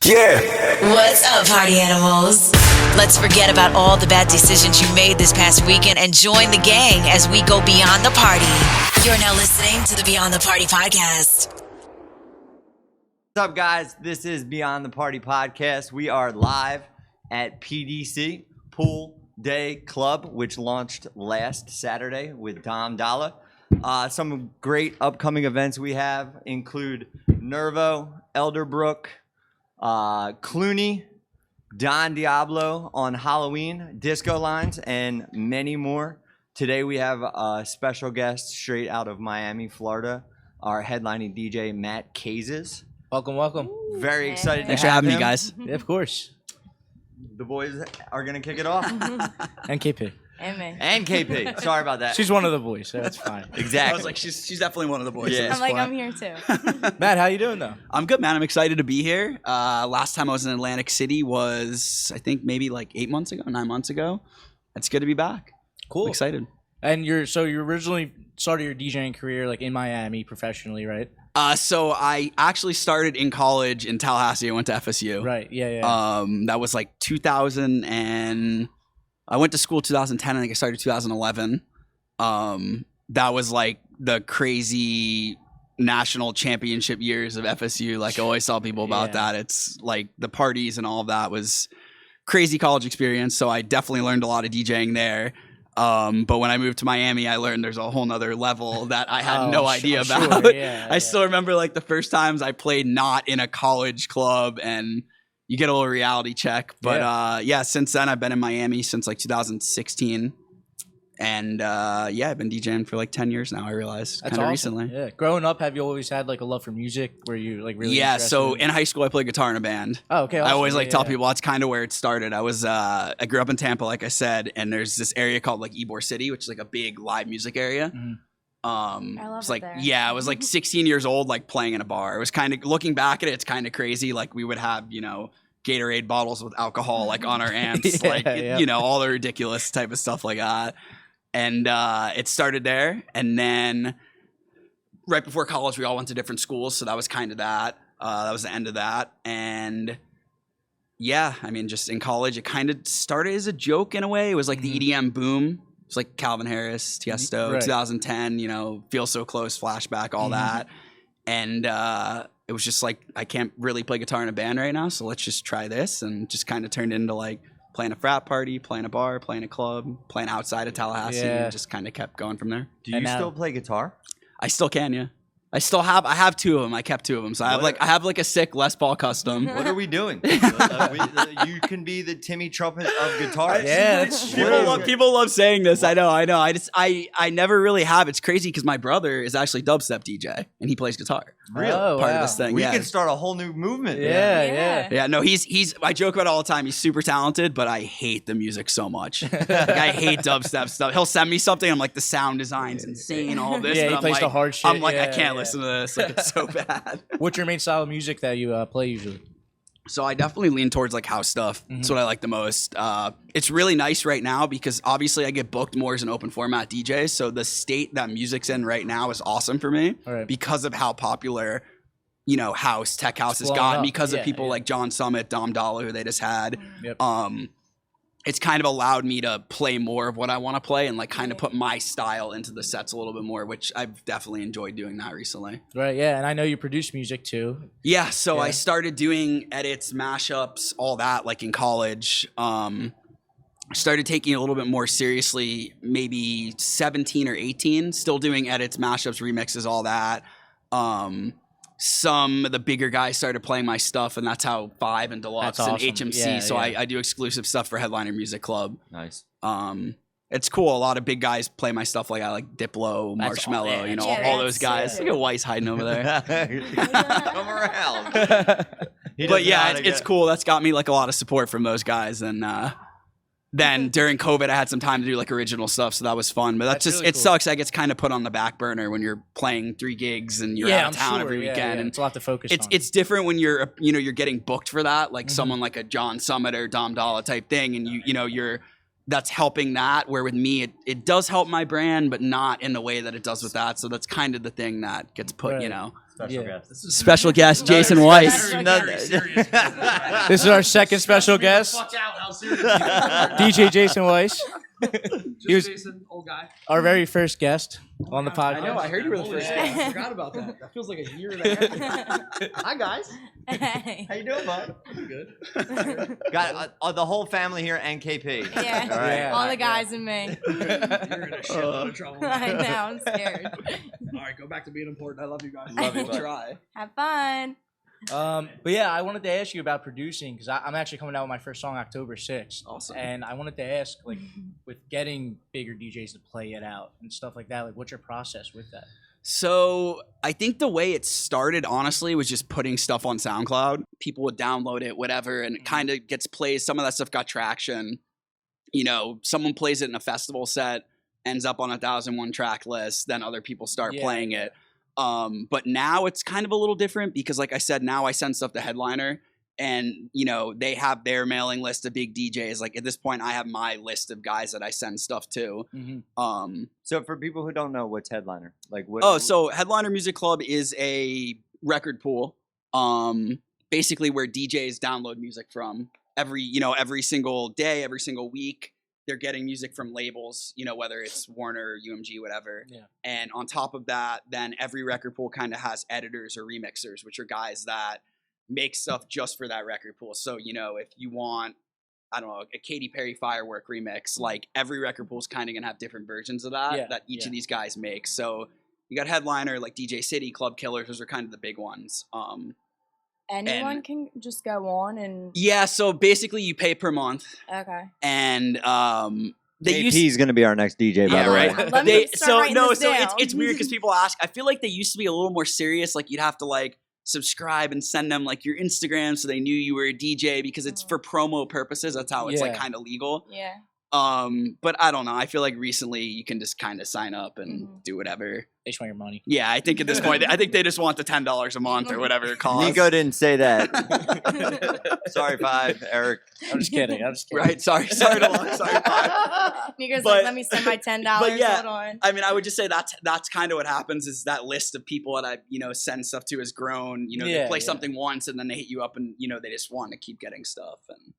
Yeah. What's up, party animals? Let's forget about all the bad decisions you made this past weekend and join the gang as we go beyond the party. You're now listening to the Beyond the Party podcast. What's up, guys? This is Beyond the Party podcast. We are live at PDC, Pool Day Club, which launched last Saturday with Dom Dalla. Some great upcoming events we have include Nervo, Elderbrook, Clooney, Don Diablo on Halloween, Disco Lines, and many more. Today we have a special guest straight out of Miami, Florida, our headlining DJ, Matt Cazes. Welcome, welcome. Very excited Thanks to for have having him. me, guys. Yeah, of course. The boys are going to kick it off. And KP. Amen. And KP. Sorry about that. She's one of the boys, so that's fine. Exactly. I was like, she's definitely one of the boys. Yeah. at this I'm like, point. I'm here too. Matt, how you doing, though? I'm good, man. I'm excited to be here. Last time I was in Atlantic City was, I think, maybe like 9 months ago. It's good to be back. Cool. I'm excited. And you originally started your DJing career like in Miami professionally, right? So I actually started in college in Tallahassee. I went to FSU. Right, yeah. That was like 2000 and I went to school 2010. I think I started 2011. That was like the crazy national championship years of FSU. Like I always tell people about that. It's like the parties and all of that was crazy college experience. So I definitely learned a lot of DJing there. But when I moved to Miami, I learned there's a whole nother level that I had no idea about. Sure. Yeah, I still remember like the first times I played not in a college club and you get a little reality check. But since then I've been in Miami since like 2016. And I've been DJing for like 10 years now, I realized. That's kind of awesome. recently. Yeah. Growing up, have you always had like a love for music? Were you like really Yeah, interested so in high school I played guitar in a band. Oh, okay. I Awesome. always Yeah, tell yeah. people that's kind of where it started. I grew up in Tampa, like I said, and there's this area called like Ybor City, which is like a big live music area. I love it's it like there. I was like 16 years old, like playing in a bar. It was kind of looking back at it, it's kind of crazy. Like we would have, Gatorade bottles with alcohol like on our amps, all the ridiculous type of stuff like that. And it started there, and then right before college, we all went to different schools, so that was kind of that. That was the end of that, and just in college, it kind of started as a joke in a way. It was like the EDM boom. It was like Calvin Harris, Tiesto, Right. 2010. Feel So Close, Flashback, all that, and it was just like I can't really play guitar in a band right now, so let's just try this, and just kind of turned into like playing a frat party, playing a bar, playing a club, playing outside of Tallahassee, and just kind of kept going from there. Do you still play guitar? I still can, yeah. I have two of them. I kept two of them. So I have like a sick Les Paul custom. What are we doing? You can be the Timmy Trumpet of guitar. Yeah, that's People love saying this. I know. I never really have. It's crazy because my brother is actually dubstep DJ and he plays guitar. Really? Oh, Part wow. of this thing. We yeah. can start a whole new movement. Yeah. Yeah, no, he's. I joke about it all the time. He's super talented, but I hate the music so much. Like, I hate dubstep stuff. He'll send me something. I'm like, the sound design's insane. All this. Yeah, but he I'm plays like, the hard shit. I'm like, I Yeah, can't yeah. listen to this. Like, it's so bad. What's your main style of music that you play usually? So I definitely lean towards like house stuff. That's what I like the most. It's really nice right now because obviously I get booked more as an open format DJ. So the state that music's in right now is awesome for me Right. because of how popular, house, tech house has blown gotten up. because of Yeah, people yeah. like John Summit, Dom Dalla, who they just had. Yep. It's kind of allowed me to play more of what I want to play and like kind of put my style into the sets a little bit more, which I've definitely enjoyed doing that recently. Right, yeah. And I know you produce music too. Yeah, so I Yeah. started doing edits, mashups, all that like in college. Started taking it a little bit more seriously, maybe 17 or 18, still doing edits, mashups, remixes, all that. Some of the bigger guys started playing my stuff, and that's how Five and Deluxe That's and awesome. HMC. Yeah, so yeah. I do exclusive stuff for Headliner Music Club. Nice. It's cool. A lot of big guys play my stuff like I like Diplo, That's Marshmello, all- yeah, all yeah, those guys. yeah. Look at Weiss hiding over there. Come around. He But doesn't know yeah, how to it's get- cool. That's got me like a lot of support from those guys. And then during COVID, I had some time to do like original stuff, so that was fun. But That's just really it cool. sucks. That gets kind of put on the back burner when you're playing 3 gigs and you're out of town every weekend. Yeah, And it's a lot to focus on. it's different when you're you're getting booked for that, like someone like a John Summit or Dom Dalla type thing, and you're that's helping that. Where with me, it does help my brand, but not in the way that it does with that. So that's kind of the thing that gets put, Right. Special Yeah. guest. Special guest Jason Weiss. This is our second special guest, DJ Jason Weiss. He was Jason, old guy. our very first guest on the podcast. I know. I heard you were the first guest. I forgot about that. That feels like a year and a half. Hi guys. Hey. How you doing, bud? I'm good. Got the whole family here and KP. Yeah. All right. Yeah. All the guys and me. You're in a shitload of trouble. I know, I'm scared. All right, go back to being important. I love you guys. Love you, We'll bud. try. Have fun. But yeah, I wanted to ask you about producing because I'm actually coming out with my first song October 6th. Awesome. And I wanted to ask, like, with getting bigger DJs to play it out and stuff like that, like, what's your process with that? So I think the way it started, honestly, was just putting stuff on SoundCloud. People would download it, whatever, and it kind of gets played. Some of that stuff got traction. You know, someone plays it in a festival set, ends up on a 1,001 track list, then other people start playing it. But now it's kind of a little different because, like I said, now I send stuff to Headliner. And, you know, they have their mailing list of big DJs. Like, at this point, I have my list of guys that I send stuff to. Mm-hmm. So for people who don't know, what's Headliner? Like, what? Oh, so Headliner Music Club is a record pool, basically where DJs download music from every single day, every single week. They're getting music from labels, you know, whether it's Warner, UMG, whatever. Yeah. And on top of that, then every record pool kind of has editors or remixers, which are guys that make stuff just for that record pool. So, you know, if you want, I don't know, a Katy Perry Firework remix, like every record pool is kind of gonna have different versions of that that each of these guys make. So you got Headliner, like DJ City, Club Killers, those are kind of the big ones. Anyone can just go on and. Yeah, so basically you pay per month, Okay. and KP's going to be our next DJ, by the way. right. Let me start writing this down. It's weird because people ask. I feel like they used to be a little more serious. Like you'd have to like subscribe and send them like your Instagram so they knew you were a DJ because it's for promo purposes. That's how it's like kind of legal. Yeah. But I don't know. I feel like recently you can just kind of sign up and do whatever. They just want your money. Yeah, I think at this point, I think they just want the $10 a month or whatever it costs. Nico didn't say that. Sorry, Five, Eric. I'm just kidding. Right? Sorry to Five. Nico's But- like, let me send my $10. but yeah, Hold on. I mean, I would just say that's kind of what happens is that list of people that I send stuff to has grown. You know, they play something once and then they hit you up and they just want to keep getting stuff and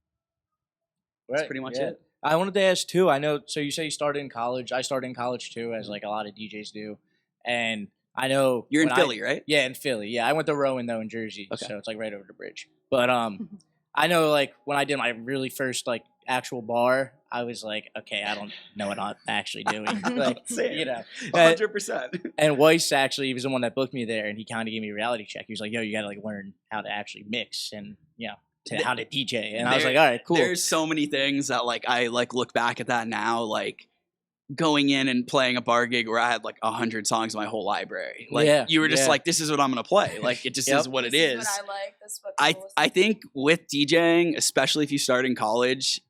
that's pretty much it. I wanted to ask too. I know. So you say you started in college. I started in college too, as like a lot of DJs do. And I know You're in when Philly, right? Yeah, in Philly. Yeah, I went to Rowan though in Jersey, Okay. so it's like right over the bridge. But I know like when I did my really first like actual bar, I was like, okay, I don't know what I'm actually doing. Like, you know, 100%. and Weiss actually, he was the one that booked me there, and he kind of gave me a reality check. He was like, yo, you got to like learn how to actually mix and how to DJ. And I was like, all right, cool. There's so many things that like I like look back at that now, like going in and playing a bar gig where I had like 100 songs in my whole library. Like you were just like, this is what I'm gonna play. Like it just is what it is. This is what I like. This is what I think with DJing, especially if you start in college,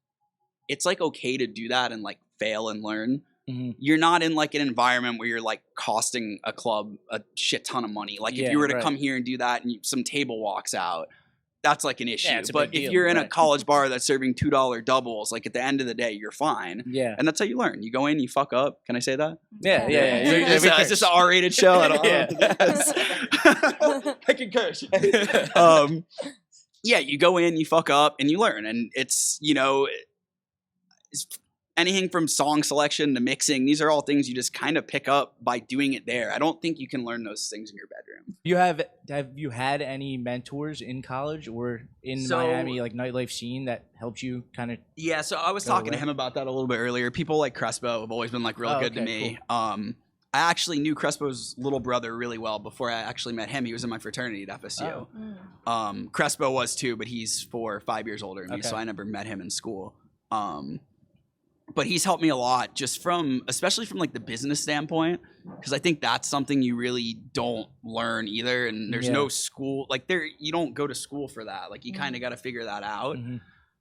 it's like okay to do that and like fail and learn. Mm-hmm. You're not in like an environment where you're like costing a club a shit ton of money. Like if you were to come here and do that and some table walks out, that's like an issue. it's a but big if deal, you're in a right. college bar that's serving $2 doubles, like at the end of the day, you're fine. Yeah. And that's how you learn. You go in, you fuck up. Can I say that? Yeah. Is this an R-rated show? I don't know. I can curse. Yeah, you go in, you fuck up, and you learn. And it's, it's anything from song selection to mixing. These are all things you just kind of pick up by doing it there. I don't think you can learn those things in your bedroom. Have you had any mentors in college or in the Miami like nightlife scene that helped you kind of? Yeah, so I was talking to him about that a little bit earlier. People like Crespo have always been like real good to me. Cool. I actually knew Crespo's little brother really well before I actually met him. He was in my fraternity at FSU. Crespo was too, but he's 4 or 5 years older than me, so I never met him in school. But he's helped me a lot just especially from like the business standpoint, because I think that's something you really don't learn either. And there's no school, like you don't go to school for that. Like you kind of got to figure that out.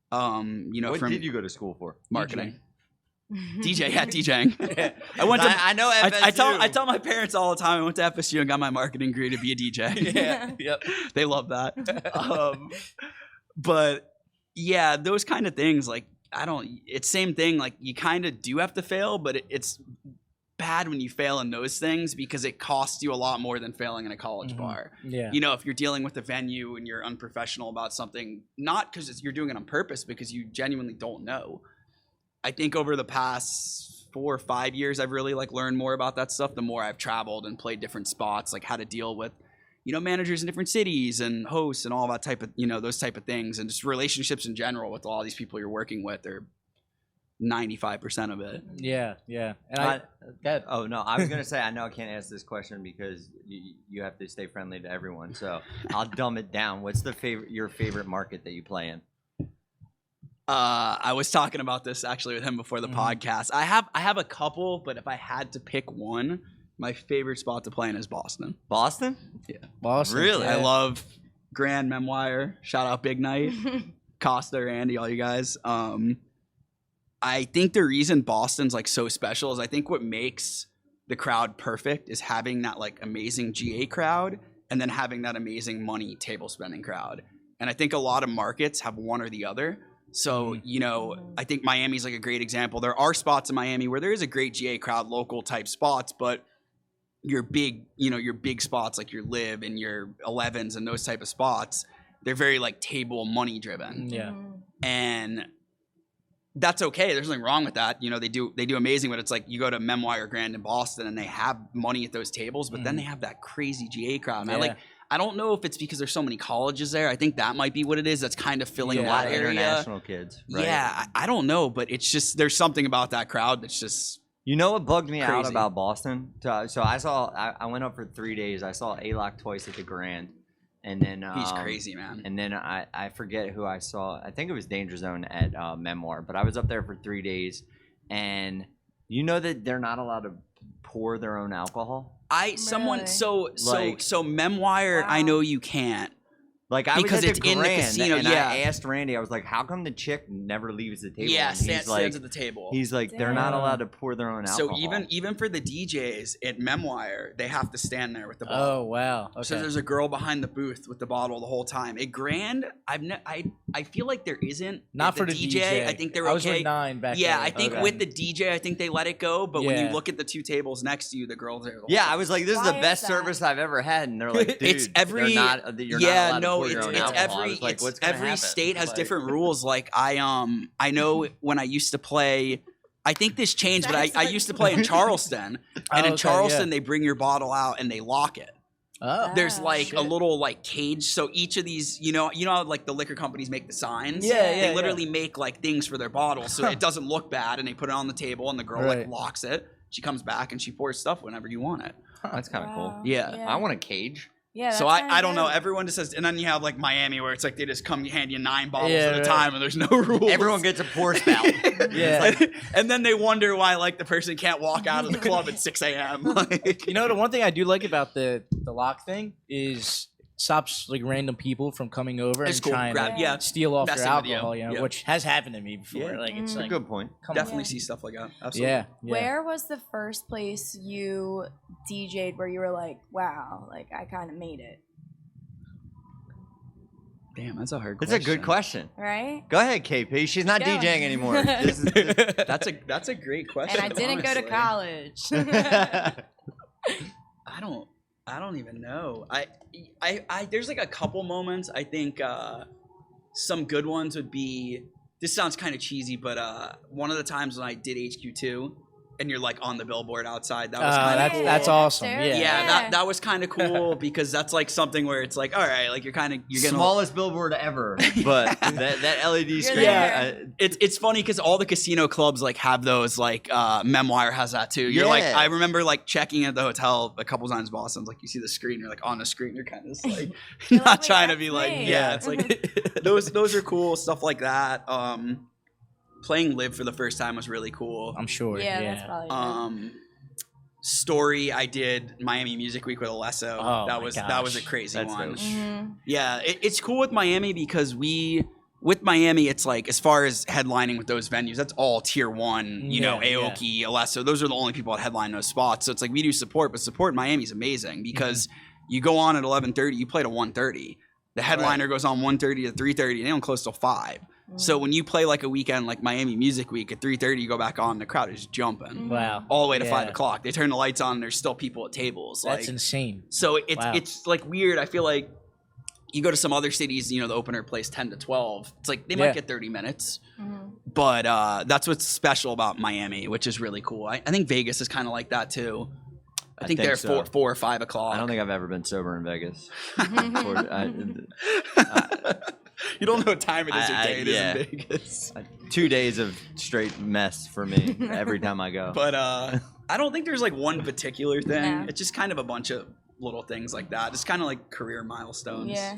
What did you go to school for? Marketing. DJ, DJing. I went to. I know. FSU. I tell my parents all the time I went to FSU and got my marketing degree to be a DJ. Yep. They love that. But yeah, those kind of things, like it's same thing. Like you kind of do have to fail, but it's bad when you fail in those things because it costs you a lot more than failing in a college bar. Yeah. You know, if you're dealing with a venue and you're unprofessional about something, not because you're doing it on purpose, because you genuinely don't know. I think over the past 4 or 5 years, I've really like learned more about that stuff. The more I've traveled and played different spots, like how to deal with, you know, managers in different cities and hosts and all that type of, you know, those type of things, and just relationships in general with all these people you're working with are 95% of it. Yeah. And I was gonna say I know I can't ask this question because you have to stay friendly to everyone. So I'll dumb it down. What's your favorite market that you play in? I was talking about this actually with him before the podcast. I have a couple, but if I had to pick one, my favorite spot to play in is Boston. Boston? Yeah, Boston. Really? I love Grand Memoir. Shout out Big Night, Costa, Randy, all you guys. I think the reason Boston's like so special is I think what makes the crowd perfect is having that like amazing GA crowd and then having that amazing money table spending crowd. And I think a lot of markets have one or the other. So, you know, I think Miami's like a great example. There are spots in Miami where there is a great GA crowd, local type spots, but your big, you know, your big spots like your Live and your 11s and those type of spots, they're very like table money driven. Yeah. And that's okay. There's nothing wrong with that. You know, they do amazing, but it's like you go to Memoir or Grand in Boston and they have money at those tables, but then they have that crazy GA crowd. And I don't know if it's because there's so many colleges there. I think that might be what it is. That's kind of filling a lot that of area. International kids. Right? Yeah, I don't know, but it's just there's something about that crowd that's just. You know what bugged me out crazy. about Boston? So I went up for 3 days. I saw A-Lock twice at the Grand. And then He's crazy, man. And then I forget who I saw. I think it was Danger Zone at Memoir. But I was up there for 3 days, and you know that they're not allowed to pour their own alcohol. So Memoir. Wow. I know you can't. Like I because was at it's the in the Grand, casino, and yeah. I asked Randy. I was like, "How come the chick never leaves the table?" Yeah, And he's stands like, at the table. He's like, they're not allowed to pour their own alcohol. So even for the DJs at Memoir, they have to stand there with the bottle. Oh wow. Okay. So there's a girl behind the booth with the bottle the whole time. At Grand, I feel like there isn't. Not At for the DJ. I think they're okay. I was with 9 back Yeah, then. I think Okay. with the DJ, I think they let it go. But when you Yeah. look at the 2 tables next to you, the girls are. The Yeah, whole I was like, "This is Why the is best that? service I've ever had," and they're like, "Dude, It's every you're not allowed to pour your own it's alcohol." I was like, "What's gonna every happen?" state has Like- different rules. Like I know when I used to play. I think this changed, but I used to play in Charleston, and in okay, Charleston yeah. they bring your bottle out and they lock it. Oh. There's like shit. a little like cage, so each of these, you know how like the liquor companies make the signs. Yeah, They yeah, literally make like things for their bottles, so it doesn't look bad, and they put it on the table, and the girl like Right. locks it. She comes back and she pours stuff whenever you want it. That's kind of Wow. cool. Yeah. I want a cage. Yeah. So that's I don't kinda know. dope. Everyone just says, and then you have like Miami where it's like they just come hand you 9 bottles Yeah, at a right. time, and there's no rules. Everyone gets a pour spout. Yeah. and then they wonder why like the person can't walk out of the club at 6 a.m. Like, You know, the one thing I do like about the lock thing is stops like random people from coming over It's and cool. trying Grab- to yeah. steal off your Messing with you. alcohol, you know, Yeah. which has happened to me before. Yeah. Like it's That's a like good point. come definitely Yeah. see stuff like that. on. Absolutely. Yeah. Where was the first place you DJ'd where you were like, wow, like I kind of made it, Damn, that's a hard That's question. a good question. right? Go ahead, KP. She's not Keep going. DJing anymore. This is, That's a great question. And I didn't go to honestly. college. I don't even know. I there's like a couple moments. I think some good ones would be. This sounds kind of cheesy, but one of the times when I did HQ2, and you're like on the billboard outside, that was kind of cool. that's awesome. Dude. Yeah. Yeah, that was kind of cool because that's like something where it's like, all right, like you're getting smallest billboard ever, but that LED screen. there. It's funny because all the casino clubs like have those like Memoir has that too. You're like, Yeah. I remember like checking at the hotel a couple times in Boston. Like you see the screen, you're like on the screen, you're kind of just like You're not like, wait, trying to that's be like, me. yeah, it's like those are cool stuff like that. Playing Live for the first time was really cool. I'm sure. Yeah, that's probably dope. Story I did Miami Music Week with Alesso. Oh, that my was gosh. a crazy That's one. dope. Mhm. Yeah, it's cool with Miami because with Miami, it's like as far as headlining with those venues, that's all tier 1. You know, Yeah, Aoki, Alesso, those are the only people that headline those spots. So it's like we do support, but support in Miami is amazing because you go on at 11:30, you play to 1:30. The headliner goes on 1:30 to 3:30, and they don't close till 5. So when you play like a weekend like Miami Music Week at 3:30, you go back on, the crowd is jumping. Wow. All the way to Yeah. 5 o'clock. They turn the lights on and there's still people at tables. That's like, insane. So Wow. it's like weird. I feel like you go to some other cities, the opener plays 10 to 12. It's like they might get 30 minutes. But that's what's special about Miami, which is really cool. I think Vegas is kind of like that too. I think they're so. 4 or 5 o'clock. I don't think I've ever been sober in Vegas. You don't know what time it is or day it is yeah. in Vegas. 2 days of straight mess for me every time I go. But I don't think there's like one particular thing. Yeah. It's just kind of a bunch of little things like that. It's kind of like career milestones. Yeah.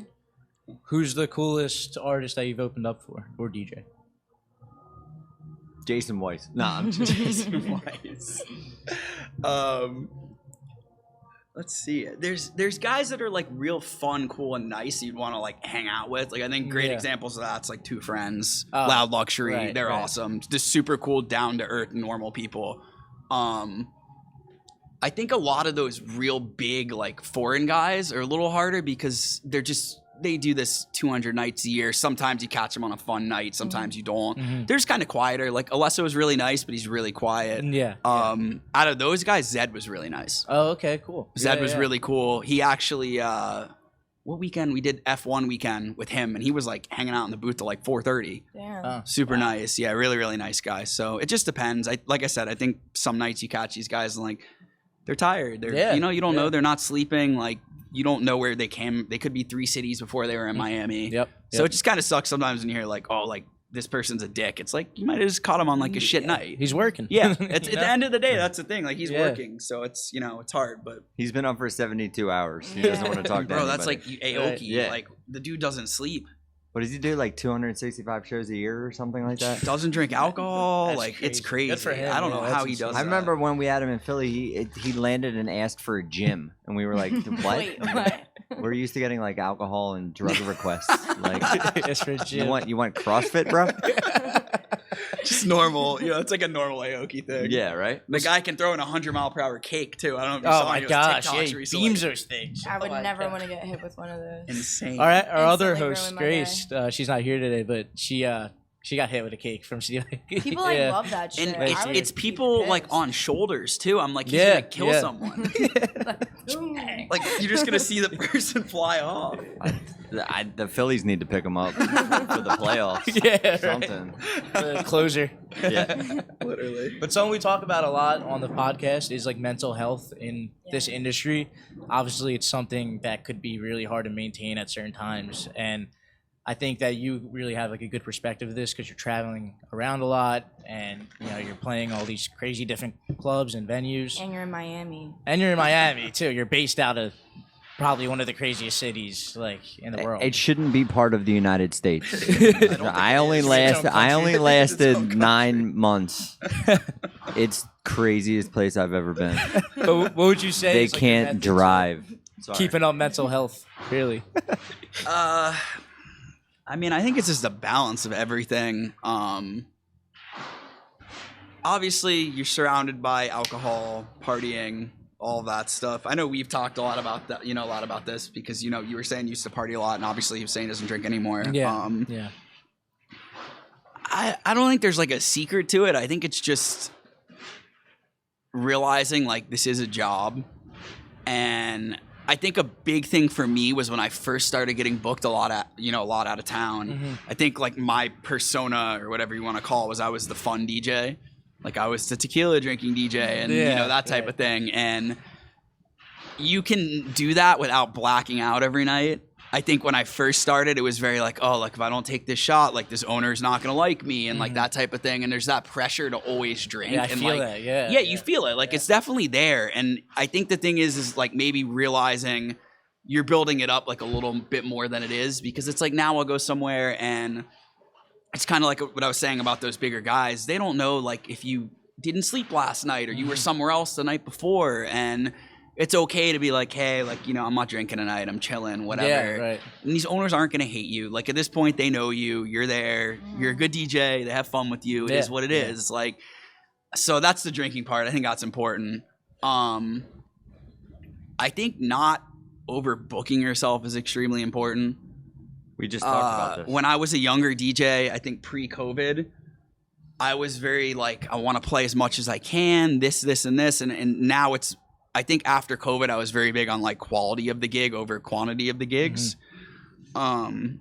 Who's the coolest artist that you've opened up for or DJ? Jason Weiss. Nah, I'm just Jason Weiss. Let's see. There's guys that are like real fun, cool, and nice you'd want to like hang out with. Like I think great examples of that's like Two Friends, Loud Luxury. Right, They're right. awesome. Just super cool, down to earth, normal people. I think a lot of those real big like foreign guys are a little harder because they do this 200 nights a year. Sometimes you catch them on a fun night. Sometimes you don't. They're just kind of quieter. Like Alesso was really nice, but he's really quiet. Yeah. Out of those guys, Zed was really nice. Oh, okay, cool. Zed Yeah, was yeah. really cool. He actually, what weekend? We did F1 weekend with him, and he was like hanging out in the booth till like 4:30. Damn. Super nice. Yeah, really, really nice guy. So it just depends. Like I said, I think some nights you catch these guys and like they're tired. They're you don't know. They're not sleeping. Like you don't know where they came. They could be 3 cities before they were in Miami. Yep. So it just kind of sucks sometimes when you hear like, oh, like this person's a dick. It's like you might have just caught him on like a shit night. He's working. Yeah. At the end of the day, that's the thing. Like he's working. So it's it's hard, but He's been up for 72 hours. He doesn't want to talk to bro, that's anybody. like Aoki. Yeah. Like the dude doesn't sleep. What does he do? Like 265 shows a year or something like that? Doesn't drink alcohol. That's like it's crazy. crazy. Good for him, I don't know yeah, how that's he does. I remember when we had him in Philly, he landed and asked for a gym, and we were like, "What?" Wait, what? We're used to getting like alcohol and drug requests. Like, It's for you Jim. want CrossFit, bro? just normal. It's like a normal Aoki thing. Yeah, right. The guy can throw in 100-mile-per-hour cake too. I don't know if you Oh saw my any of gosh, those yeah, TikToks he recently. beams those things. I would Oh my never God. want to get hit with one of those. Insane. All right, our other Instantly host, ruined my Grace, she's not here today, but she got hit with a cake from Steely. People like Yeah. love that shit. And I would it's be people like pissed. on shoulders too. I'm like, he's Yeah, gonna kill yeah. someone. Boom. Like you're just gonna see the person fly off. The Phillies need to pick him up for the playoffs. Yeah, right. Something. Closer. Yeah. Literally. But something we talk about a lot on the podcast is like mental health in this industry. Obviously, it's something that could be really hard to maintain at certain times. And I think that you really have like a good perspective of this because you're traveling around a lot and you're playing all these crazy different clubs and venues. And you're in Miami. And you're in Miami too. You're based out of probably one of the craziest cities like in the world. It shouldn't be part of the United States. I only It's lasted 9 months. It's craziest place I've ever been. But what would you say? They is, like, your can't methods of drive. Sorry. keeping up mental health, really. I mean, I think it's just a balance of everything. Obviously, you're surrounded by alcohol, partying, all that stuff. I know we've talked a lot about that, a lot about this because, you were saying you used to party a lot, and obviously he was saying he doesn't drink anymore. Yeah. Yeah. I don't think there's like a secret to it. I think it's just realizing like this is a job. And I think a big thing for me was when I first started getting booked a lot out of town. Mm-hmm. I think like my persona or whatever you want to call it was I was the fun DJ. Like I was the tequila drinking DJ and that type of thing. And you can do that without blacking out every night. I think when I first started, it was very like, oh, like if I don't take this shot, like this owner's not going to like me and like that type of thing. And there's that pressure to always drink. Yeah, I and feel like, that. Yeah. yeah, you feel it. Like it's definitely there. And I think the thing is like maybe realizing you're building it up like a little bit more than it is because it's like now I'll go somewhere and it's kind of like what I was saying about those bigger guys. They don't know like if you didn't sleep last night or you were somewhere else the night before and it's okay to be like, hey, like, I'm not drinking tonight. I'm chilling, whatever. Yeah, right. And these owners aren't going to hate you. Like at this point, they know you. You're there. You're a good DJ. They have fun with you. It is what it is. Like, so that's the drinking part. I think that's important. I think not overbooking yourself is extremely important. We just talked about this. When I was a younger DJ, I think pre-COVID, I was very like, I want to play as much as I can, this, and this. And now it's, I think after COVID, I was very big on like quality of the gig over quantity of the gigs. You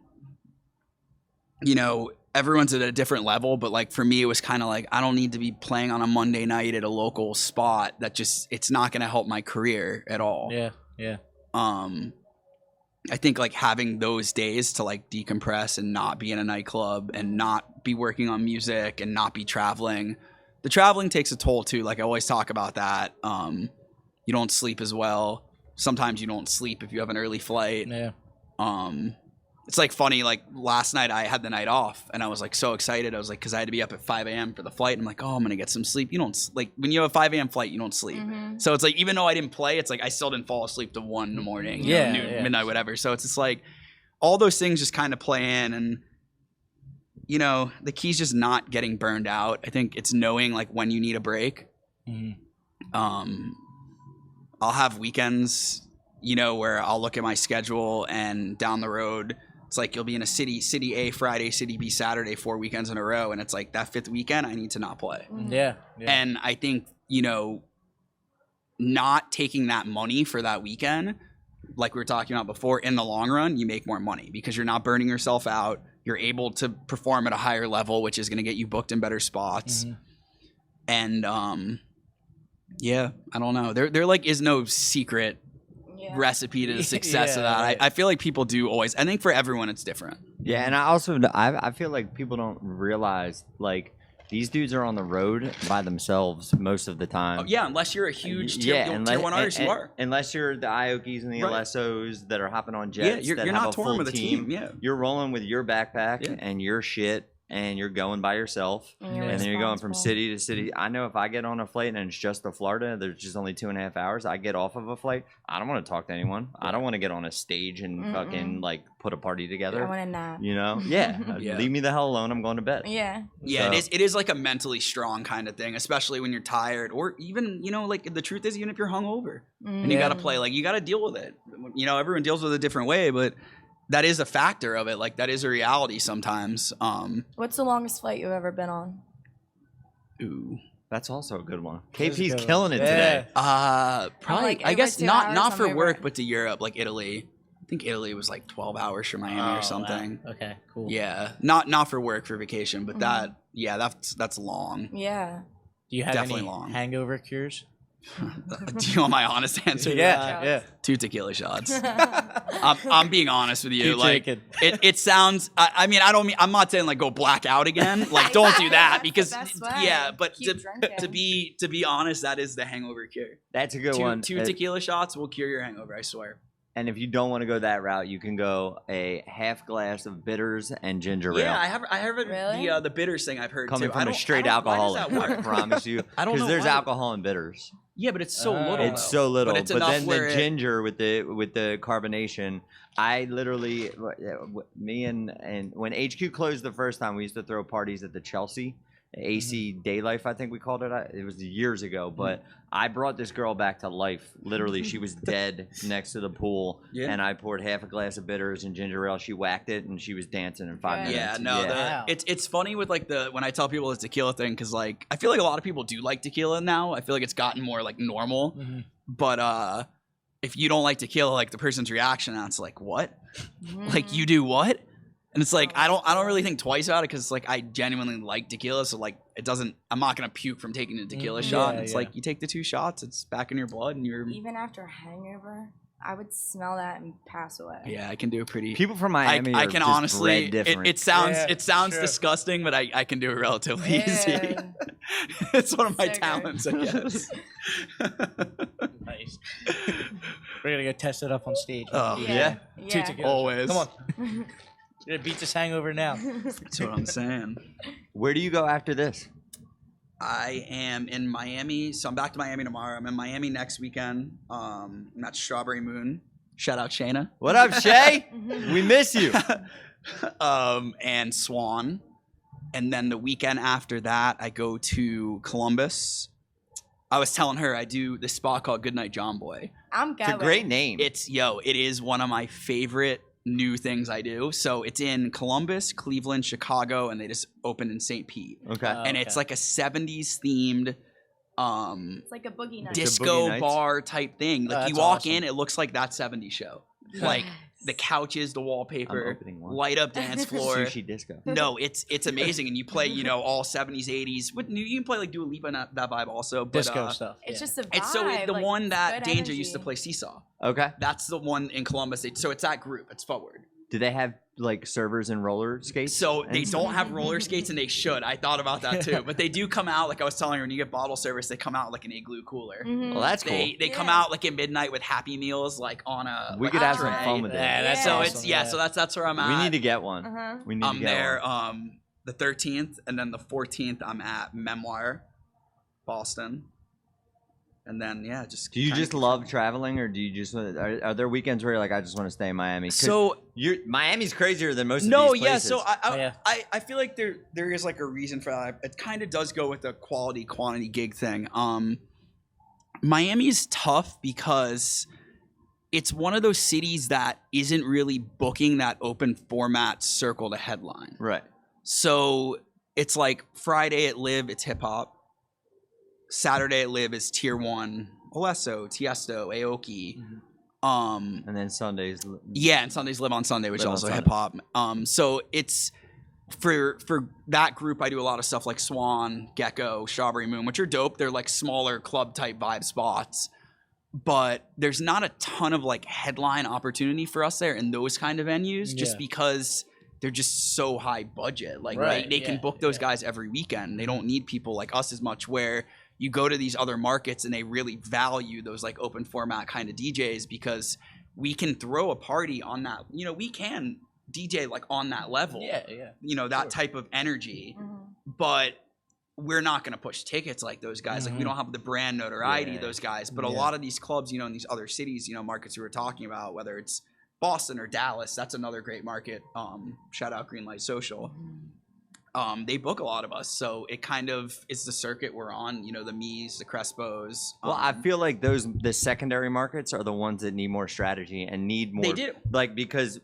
know, everyone's at a different level, but like for me, it was kind of like, I don't need to be playing on a Monday night at a local spot that just, it's not going to help my career at all. Yeah. I think like having those days to like decompress and not be in a nightclub and not be working on music and not be traveling. The traveling takes a toll too. Like I always talk about that. You don't sleep as well. Sometimes you don't sleep if you have an early flight. Yeah. It's like funny, like last night I had the night off and I was like so excited. I was like, cause I had to be up at 5 a.m. for the flight. And I'm like, oh, I'm going to get some sleep. You don't like when you have a 5 a.m. flight, you don't sleep. So it's like, even though I didn't play, it's like, I still didn't fall asleep to 1 in the morning, you know, noon, midnight, whatever. So it's just like all those things just kind of play in and, you know, the key's just not getting burned out. I think it's knowing like when you need a break. I'll have weekends, you know, where I'll look at my schedule and down the road, it's like you'll be in a city A Friday, city B Saturday, 4 weekends in a row. And it's like that 5th weekend, I need to not play. Yeah. And I think, you know, not taking that money for that weekend, like we were talking about before, in the long run, you make more money because you're not burning yourself out. You're able to perform at a higher level, which is going to get you booked in better spots. And yeah, I don't know. There like is no secret recipe to the success of that. I feel like people do always. I think for everyone it's different. Yeah, and I feel like people don't realize like these dudes are on the road by themselves most of the time. Oh, yeah, unless you're a huge tier 1 artist, you are. Unless you're the Iokis and the LSOs that are hopping on jets. Yeah, you're not have a touring full with a team. Yeah, you're rolling with your backpack and your shit. And you're going by yourself, and then you're going from city to city. I know if I get on a flight and it's just to Florida, there's just only 2.5 hours. I get off of a flight. I don't want to talk to anyone. I don't want to get on a stage and fucking like put a party together. I want to nap. You know? Yeah. Leave me the hell alone. I'm going to bed. Yeah. Yeah, so. It is like a mentally strong kind of thing, especially when you're tired, or even, you know, like the truth is, even if you're hungover and you got to play, like you got to deal with it. You know, everyone deals with it a different way, but that is a factor of it. Like that is a reality sometimes. What's the longest flight you've ever been on? Ooh, that's also a good one. KP's killing it today. Probably. Like I guess over 2 hours not for on work, my but to Europe, like Italy. I think Italy was like 12 hours from Miami or something. Wow. Okay, cool. Yeah, not for work, for vacation, but that's long. Yeah. Do you have Definitely any long. hangover cures? Do you want my honest answer? Yeah. 2 tequila shots. I'm being honest with you. Keep like drinking. it sounds. I mean, I'm not saying like go black out again. Like don't do that because But to be honest, that is the hangover cure. That's a good one. 2 tequila shots will cure your hangover. I swear. And if you don't want to go that route, you can go a half glass of bitters and ginger ale. Yeah, I have Really? the bitters thing I've heard Coming too. from a straight alcoholic, I promise you. I don't know because there's why. alcohol in bitters. Yeah, but it's so little. It's so little, But, it's but enough then where the ginger with the carbonation. I literally, me and when HQ closed the first time, we used to throw parties at the Chelsea. AC Day Life, I think we called it. It was years ago, but I brought this girl back to life. Literally, she was dead next to the pool, and I poured half a glass of bitters and ginger ale. She whacked it, and she was dancing in 5 minutes. Yeah, no, it's funny with like when I tell people it's tequila thing, because like I feel like a lot of people do like tequila now. I feel like it's gotten more like normal, but if you don't like tequila, like the person's reaction, that's like what? Like you do what? And it's like I don't really think twice about it because like I genuinely like tequila, so like I'm not gonna puke from taking a tequila shot. It's like you take the 2 shots, it's back in your blood, and you're Even after a hangover, I would smell that and pass away. Yeah, I can do a pretty. People from Miami I are can just honestly. bred different. It sounds disgusting, but I can do it relatively easy. It's one of my talents, I guess. Nice. We're gonna go test it up on stage. Oh Yeah. 2 tequilas. Always. Come on. You're gonna beat this hangover now. That's what I'm saying. Where do you go after this? I am in Miami, so I'm back to Miami tomorrow. I'm in Miami next weekend. I'm at Strawberry Moon. Shout out Shayna. What up, Shay? We miss you. And Swan. And then the weekend after that, I go to Columbus. I was telling her I do this spot called Goodnight John Boy. I'm going. It's a great name. It is one of my favorite new things I do. So it's in Columbus, Cleveland, Chicago, and they just opened in St. Pete. Okay. And it's like a 70s themed It's like a boogie night. disco Boogie bar type thing. Like that's you walk awesome. in, it looks like that 70s show. Like the couches, the I'm wallpaper, opening one. light up dance floor. Sushi disco. No, it's amazing, and you play all 70s, 80s. But you can play like Dua Lipa and that vibe also. But, Disco stuff. It's just a vibe. It's the like, one that good Danger used to energy. play Seesaw. Okay. That's the one in Columbus. So it's that group. It's forward. Do they have like servers and roller skates? So they And- don't have roller skates, and they should. I thought about that too. But they do come out, like I was telling you, when you get bottle service, they come out like an igloo cooler. Mhm. Well, that's cool. They come Yeah. out like at midnight with Happy Meals, like on a. We like could a have some tray. fun with Yeah, it. that's So awesome. it's so that's where I'm at. We need to get one. Uh-huh. We need to I'm get there one. the 13th, and then the 14th I'm at Memoir, Boston, and then just. Do you kinda just love traveling, or do you just are there weekends where you're like, I just want to stay in Miami? 'Cause So Miami's crazier than most of no, these places. so Yeah. I feel like there is like a reason for that. It kind of does go with the quality quantity gig thing. Miami's tough because it's one of those cities that isn't really booking that open format circle to headline. Right. So it's like Friday at Live, it's hip hop. Saturday at Live is Tier 1, Alesso, Tiesto, Aoki. And then Sundays. Yeah, and Sundays Live on Sunday, which is Live on also Sunday. hip hop. So it's for that group, I do a lot of stuff like Swan, Gecko, Strawberry Moon, which are dope. They're like smaller club type vibe spots. But there's not a ton of like headline opportunity for us there in those kind of venues, just Yeah. because they're just so high budget. Like Right, they can yeah, book those yeah. guys every weekend. They don't need people like us as much, where you go to these other markets and they really value those like open format kind of DJs, because we can throw a party on that. We can DJ like on that level. Yeah. That Sure. type of energy. Mhm. But we're not going to push tickets like those guys. Like we Mhm. don't have the brand notoriety Yeah. those guys. But a Yeah. lot of these clubs, in these other cities, markets we were talking about, whether it's Boston or Dallas, that's another great market. Shout out Greenlight Social. They book a lot of us, so it kind of is the circuit we're on. The Mees, the Crespos. Well, I feel like the secondary markets are the ones that need more strategy and need more. They do. Like, because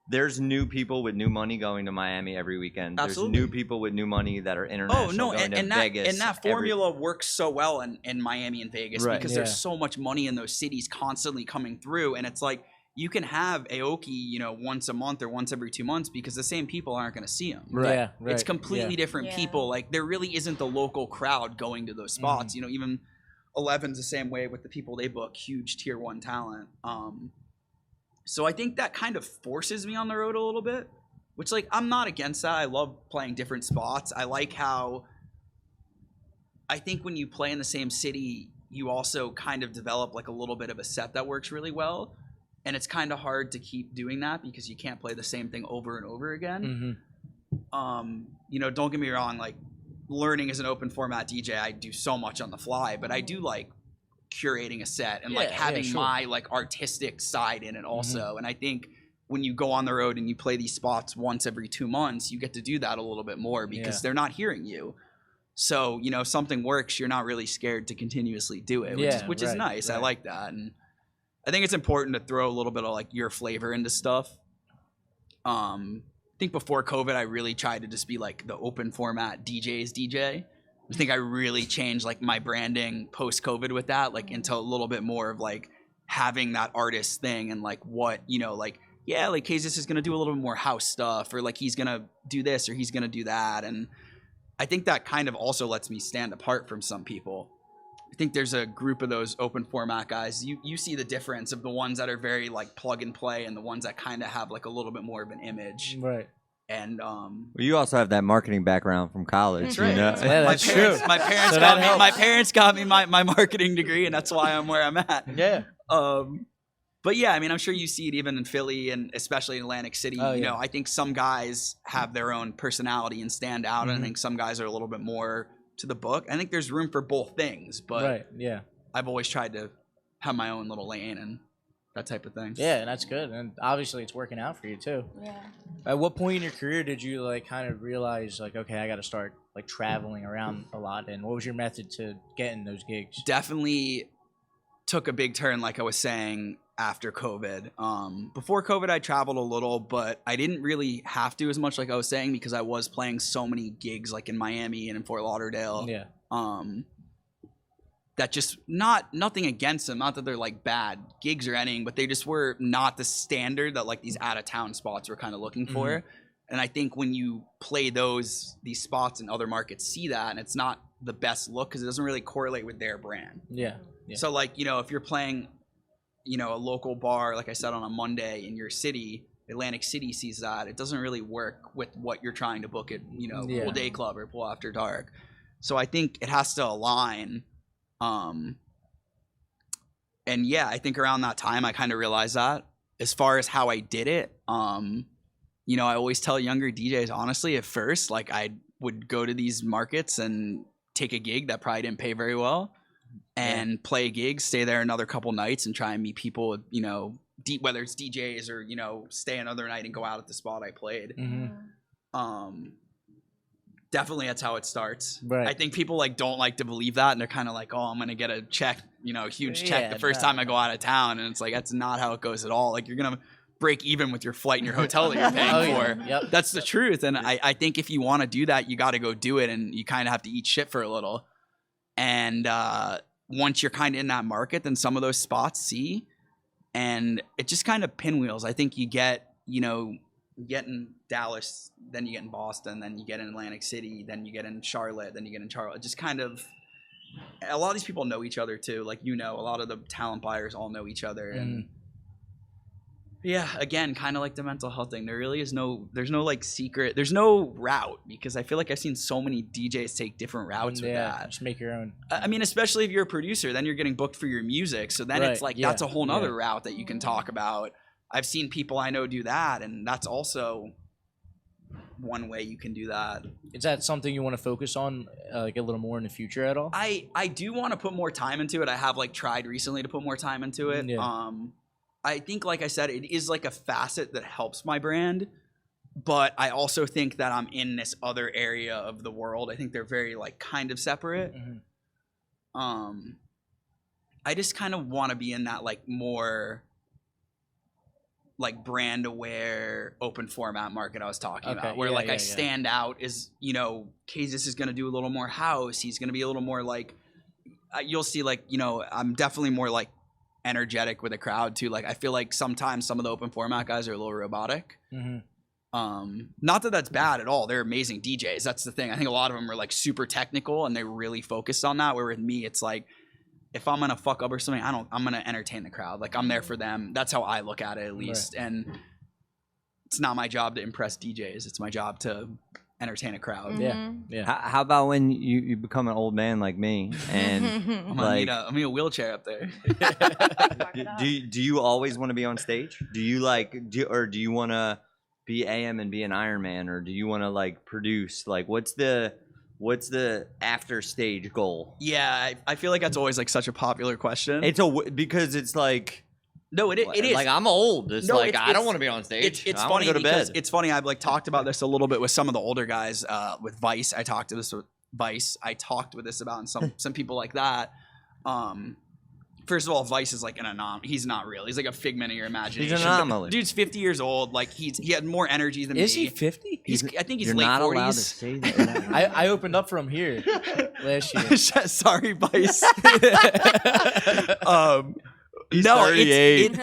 there's new people with new money going to Miami every weekend. Absolutely. There's new people with new money that are international. Oh no, going to and Vegas that formula works so well in Miami and Vegas, Right. because there's so much money in those cities constantly coming through, and it's like you can have Aoki, once a month or once every 2 months, because the same people aren't going to see them. Right. Yeah, right. It's completely Yeah. different Yeah. people. Like there really isn't the local crowd going to those spots. Mm-hmm. Even 11's the same way with the people they book, huge tier 1 talent. So I think that kind of forces me on the road a little bit, which like I'm not against that. I love playing different spots. I like how I think when you play in the same city, you also kind of develop like a little bit of a set that works really well. And it's kind of hard to keep doing that because you can't play the same thing over and over again. Mhm. Don't get me wrong, like learning as an open format DJ, I do so much on the fly, but I do like curating a set and like Yeah, having sure. my like artistic side in it also. And I think when you go on the road and you play these spots once every 2 months, you get to do that a little bit more because Yeah. they're not hearing you. So, if something works, you're not really scared to continuously do it, which is right, nice. I right. like that. And I think it's important to throw a little bit of like your flavor into stuff. I think before COVID, I really tried to just be like the open format DJ's DJ. I think I really changed like my branding post COVID with that, like into a little bit more of like having that artist thing and like what, like Cazes is going to do a little bit more house stuff, or like he's going to do this or he's going to do that. And I think that kind of also lets me stand apart from some people. I think there's a group of those open format guys. You see the difference of the ones that are very like plug and play and the ones that kind of have like a little bit more of an image. Right. And Well, you also have that marketing background from college. That's right. You know? Yeah, that's true. My parents So got that me. helps. My parents got me my marketing degree, and that's why I'm where I'm at. Yeah. But yeah, I mean, I'm sure you see it even in Philly and especially in Atlantic City. Oh, yeah. I think some guys have their own personality and stand out, and I Mhm. think some guys are a little bit more to the book. I think there's room for both things, but Right. Yeah. I've always tried to have my own little lane and that type of thing. Yeah, and that's good. And obviously, it's working out for you too. Yeah. At what point in your career did you like kind of realize like, okay, I got to start like traveling around a lot? And what was your method to getting those gigs? Definitely took a big turn, like I was saying, after COVID. Before COVID, I traveled a little, but I didn't really have to as much, like I was saying, because I was playing so many gigs like in Miami and in Fort Lauderdale. Yeah. That just nothing against them, not that they're like bad gigs or anything, but they just were not the standard that like these out of town spots were kind of looking for. And I think when you play these spots in other markets, see that, and it's not the best look because it doesn't really correlate with their brand. Yeah. So like, if you're playing, a local bar, like I said, on a Monday in your city, Atlantic City sees that, it doesn't really work with what you're trying to book at, Pool Day Club or Pool After Dark. So I think it has to align. And yeah, I think around that time I kind of realized that. As far as how I did it, I always tell younger DJs, honestly, at first, like I would go to these markets and take a gig that probably didn't pay very well and play a gig, stay there another couple nights and try and meet people, whether it's DJs or, stay another night and go out at the spot I played. Definitely that's how it starts. Right. I think people like don't like to believe that, and they're kind of like, oh, I'm gonna get a check, a huge check the first time I go out of town, and it's like that's not how it goes at all. Like you're gonna break even with your flight and your hotel that you're paying for. Yep. That's the truth. And I think if you want to do that, you got to go do it, and you kind of have to eat shit for a little. And once you're kind of in that market, then some of those spots see, and it just kind of pinwheels. I think you get, you get in Dallas, then you get in Boston, then you get in Atlantic City, then you get in Charlotte, then you get in Charlotte. Just kind of, a lot of these people know each other too. Like, a lot of the talent buyers all know each other. And yeah, again, kind of like the mental health thing. There really is there's no like secret, there's no route, because I feel like I've seen so many DJs take different routes with that. Just make your own. I mean, especially if you're a producer, then you're getting booked for your music. So then it's like, that's a whole nother route that you can talk about. I've seen people I know do that, and that's also one way you can do that. Is that something you want to focus on like a little more in the future at all? I do want to put more time into it. I have like tried recently to put more time into it. Yeah. I think, like I said, it is like a facet that helps my brand, but I also think that I'm in this other area of the world. I think they're very like kind of separate. I just kind of want to be in that like more like brand aware open format market I was talking about, where I stand out as, Cazes is going to do a little more house. He's going to be a little more like, you'll see like, I'm definitely more like energetic with a crowd too. Like I feel like sometimes some of the open format guys are a little robotic. Not that that's bad at all. They're amazing DJs. That's the thing. I think a lot of them are like super technical and they really focused on that. Where with me, it's like, if I'm gonna fuck up or something, I'm gonna entertain the crowd. Like I'm there for them. That's how I look at it, at least. Right. And it's not my job to impress DJs. It's my job to entertain a crowd. Yeah. How about when you become an old man like me and I'm gonna need a wheelchair up there. do you always want to be on stage? Do you do you want to be AM and be an Iron Man, or do you want to like produce? Like what's the after stage goal? Yeah, I feel like that's always like such a popular question. Because it's like, no, it is. Like I'm old. I don't want to be on stage. It's funny because it's funny. I've like talked about this a little bit with some of the older guys. With Vice, I talked with this about, and some people like that. First of all, Vice is like an anomaly. He's not real. He's like a figment of your imagination. He's an anomaly. Dude's 50 years old. Like he had more energy than me. Is he 50? I think he's You're late not 40s. allowed to say that. I opened up for him here last year. Sorry, Vice. He's no, 38.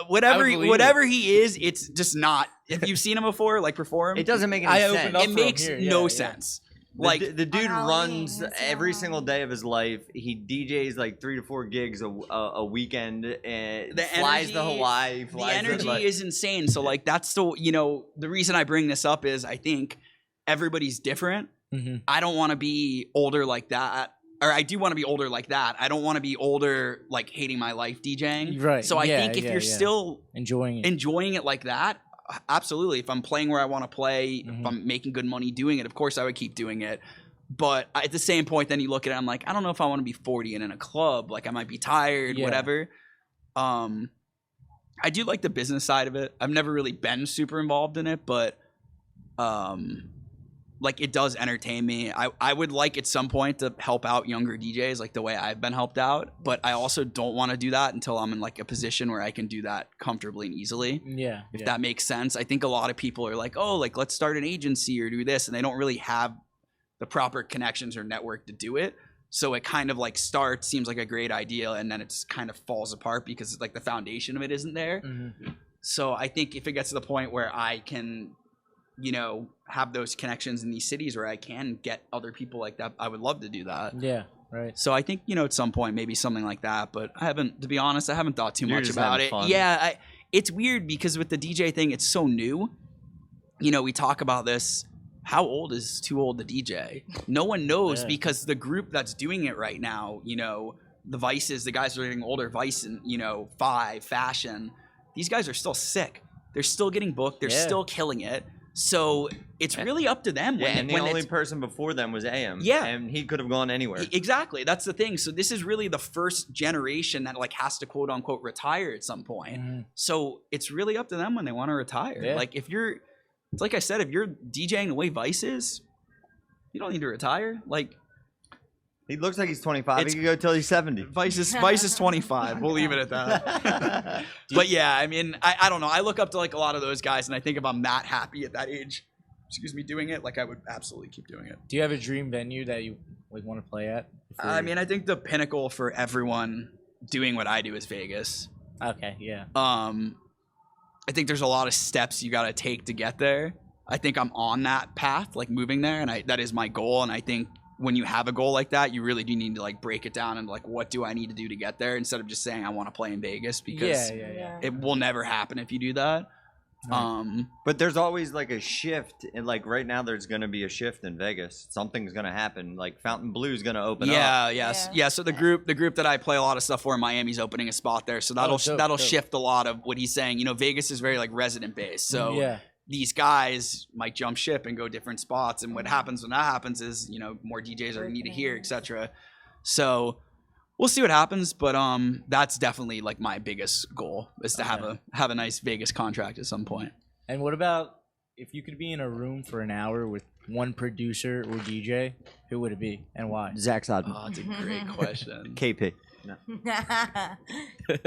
Whatever he is, it's just not. If you've seen him before, like perform, It doesn't make any sense. It makes no sense. Like the dude runs every single day of his life. He DJs like 3 to 4 gigs a weekend and flies to Hawaii. The energy is insane. So like that's the reason I bring this up is I think everybody's different. I don't want to be older like that. Or I do want to be older like that. I don't want to be older like hating my life DJing. Right. So I think if you're still enjoying it like that, absolutely. If I'm playing where I want to play, if I'm making good money doing it, of course I would keep doing it. But at the same point, then you look at it, I'm like, I don't know if I want to be 40 and in a club. Like I might be tired, whatever. I do like the business side of it. I've never really been super involved in it, but like it does entertain me. I would like at some point to help out younger DJs like the way I've been helped out, but I also don't want to do that until I'm in like a position where I can do that comfortably and easily. Yeah. If that makes sense. I think a lot of people are like, oh, like let's start an agency or do this, and they don't really have the proper connections or network to do it. So it kind of like seems like a great idea, and then it's kind of falls apart because like the foundation of it isn't there. Mm-hmm. So I think if it gets to the point where I can, have those connections in these cities where I can get other people like that, I would love to do that. Yeah, right. So I think, at some point, maybe something like that. But to be honest, I haven't thought too much just about having it. fun. Yeah, it's weird because with the DJ thing, it's so new. We talk about this. How old is too old to DJ? No one knows because the group that's doing it right now, the Vices, the guys that are getting older, Vice and, Five, Fashion, these guys are still sick. They're still getting booked. They're still killing it. So it's really up to them. And the only person before them was AM. Yeah. And he could have gone anywhere. Exactly. That's the thing. So this is really the first generation that like has to quote unquote retire at some point. Mm-hmm. So it's really up to them when they want to retire. Yeah. Like it's like I said, if you're DJing the way Vice is, you don't need to retire. Like he looks like he's 25. He could go till he's 70. Vice is 25. We'll leave it at that. But yeah, I mean, I don't know. I look up to like a lot of those guys, and I think if I'm that happy at that age, doing it, like I would absolutely keep doing it. Do you have a dream venue that you like want to play at? I mean, I think the pinnacle for everyone doing what I do is Vegas. Okay, yeah. I think there's a lot of steps you got to take to get there. I think I'm on that path, like moving there, and that is my goal. And I think when you have a goal like that, you really do need to like break it down and like, what do I need to do to get there, instead of just saying I want to play in Vegas, because it will never happen if you do that. Right. But there's always like a shift, and like right now there's going to be a shift in Vegas. Something's going to happen. Like Fountain Blue is going to open up. Yeah. So the group that I play a lot of stuff for in Miami's opening a spot there. So that'll shift a lot of what he's saying. Vegas is very like resident based. So these guys might jump ship and go different spots. And what happens when that happens is, more DJs are needed here, etc. So we'll see what happens, but that's definitely like my biggest goal is to have a nice Vegas contract at some point. And what about if you could be in a room for an hour with one producer or DJ, who would it be and why? Zach Sodman. Oh, that's a great question. KP. No.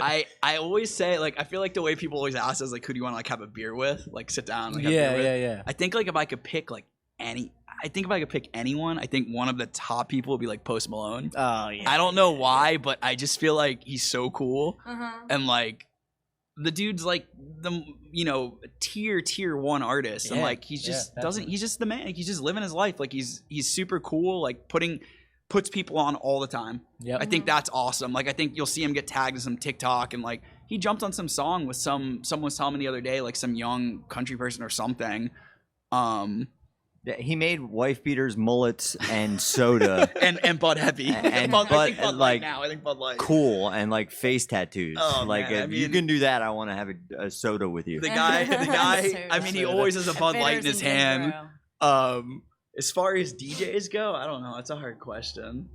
I always say, like, I feel like the way people always ask is like, who do you want to like have a beer with? Like sit down, like have a beer with? Yeah. I think like if I could pick anyone, I think one of the top people would be like Post Malone. Oh yeah. I don't know why, but I just feel like he's so cool. And like the dude's like the tier 1 artist. And like he's just he's just the man. Like, he's just living his life. Like he's super cool, like puts people on all the time. Yeah. I think that's awesome. Like I think you'll see him get tagged in some TikTok, and like he jumped on some song with someone was telling me the other day, like some young country person or something. He made wife beaters, mullets, and soda, and Bud Heavy, and Bud like Light now. I think Bud Light. Cool, and like face tattoos. Oh, like man, if you can do that, I want to have a soda with you. The guy. I mean, he always has a Bud Light in his hand. As far as DJs go, I don't know. It's a hard question.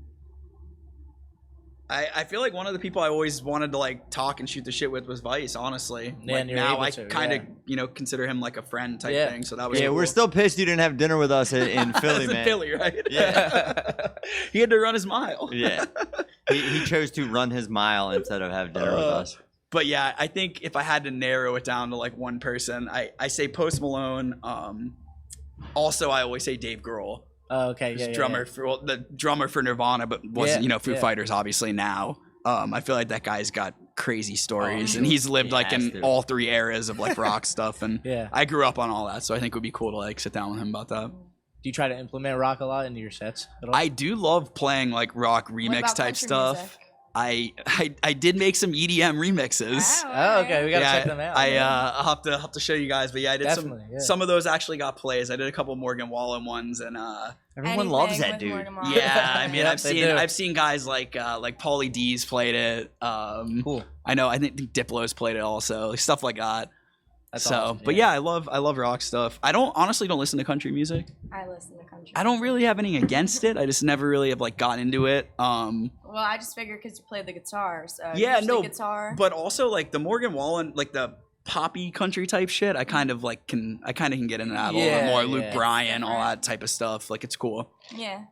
I feel like one of the people I always wanted to like talk and shoot the shit with was Vice, honestly. Yeah, like, and now I kind of consider him like a friend type thing. So that was cool. We're still pissed you didn't have dinner with us in Philly, man. In Philly, right? Yeah. He had to run his mile. Yeah. He chose to run his mile instead of have dinner with us. But yeah, I think if I had to narrow it down to like one person, I say Post Malone. Also, I always say Dave Grohl. Oh, okay. The drummer for Nirvana, but wasn't Foo Fighters obviously now. I feel like that guy's got crazy stories, and he's lived like in all 3 eras of like rock stuff, and I grew up on all that, so I think it would be cool to like sit down with him about that. Do you try to implement rock a lot into your sets at all? I do love playing like rock remix type stuff. Music? I did make some EDM remixes. Wow, Oh, okay. We gotta check them out. I'll have to show you guys. But yeah, I did Definitely, some of those actually got plays. I did a couple Morgan Wallen ones, and everyone loves that dude. Yeah, I mean, Yeah, I've seen guys like Pauly D's played it. Cool. I think Diplo's played it also, like, stuff like that. That's so, awesome. but yeah, I love rock stuff. I honestly don't listen to country music. I listen to country. I don't really have anything against it. I just never really have like gotten into it. Well, I just figured because you play the guitar, so yeah, guitar. But also like the Morgan Wallen, like poppy country type shit, I kind of can get into that a little bit more. Luke Bryan, all that type of stuff. Like, it's cool. Yeah.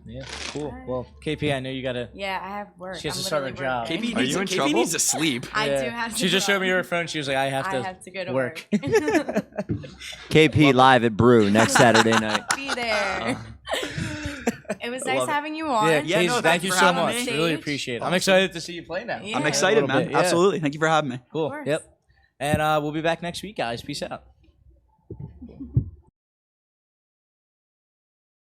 Yeah, cool. Well, KP, I know you gotta. Yeah, I have work. She has I'm to start her literally job. working. KP needs to sleep. I do have to. She just go. showed me her phone. She was like, I have to go to work. KP live at Brew next Saturday night. Be there. It was nice having you on. Yeah, no, thank thanks you for so having much. me. Really appreciate it. I'm excited to see you play now. Yeah. I'm A excited, little man. bit, yeah. Absolutely. Thank you for having me. Cool. course. Yep. And we'll be back next week, guys. Peace out.